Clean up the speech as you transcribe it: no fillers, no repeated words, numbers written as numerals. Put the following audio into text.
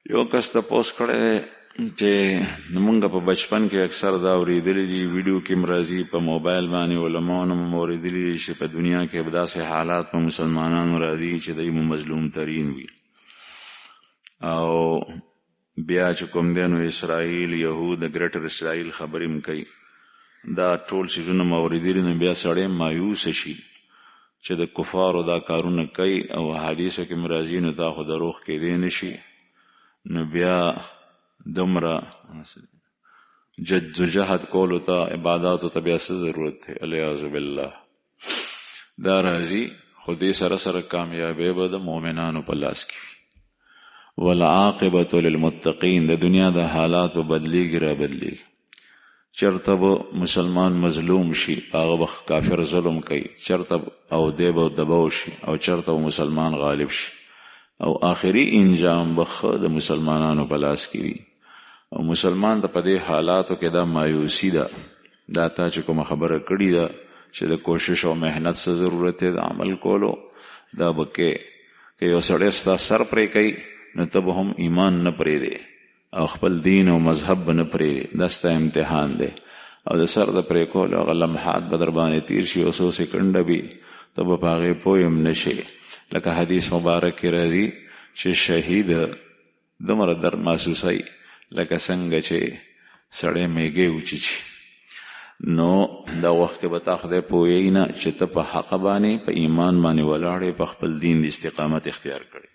یو کس تپوس کړی چې موږ په بچپن کې اکثر دا اورېدلی دي، ویډیو کې مرضی په موبایل باندې علماء هم اورېدلی دي چې په دنیا کې به داسې حالات په مسلمانانو راځي چې دوی مظلوم ترین وي، او بیا چې کوم دی نو اسرائیل، یهود، ګریټر اسرائیل خبرې م کوي، دا ټول څیزونه م اورېدلي، نو بیا سړی مایوسه شي چې د کفارو دا کارونه کوي او حدیثو کې مرضی نو دا خو دروغ کېدی نشي، نو بیا دومره جد و جهد کولو ته عباداتو ته بیا څه ضرورت دی؟ الیاذ بالله. دا راځي خو دې سره سره کامیابی به د مؤمنانو په لاس کې وي. والعاقبة للمتقین. د دنیا د حالات به بدلیږي را بدلیږي. چرته به مسلمان مظلوم شي، هغه به کافر ظلم کوي، چرته او دی به دباو شي، او چرته به مسلمان غالب شي، او آخري انجام به د مسلمانانو په لاس کې وي. او مسلمان ته په دې حالاتو کې دا مایوسی ده، دا تا چې کومه خبره کړې ده چې د کوشش او محنت څه ضرورت دی د عمل کولو، دا به کې یو سړی ستا سر پرې کوي نو ته به هم ایمان نه پرېږدې او خپل دین او مذهب به نه پرېږدې، دا ستا امتحان دی. او د سر د پرې کولو هغه لمحات به در باندې تیر شي، یو څو سکنډه وي، ته به په هغې پوه هم نه شې. لکه حدیث مبارک کې راځي چې شهید دومره درد محسوسوي لکه څنګه چې سړی میږی وچیچي. نو دا وخت کې به تا خدای پوهیږي نه چې ته په حق باندې په ایمان باندې ولاړې، په خپل دین د استقامت اختیار کړې.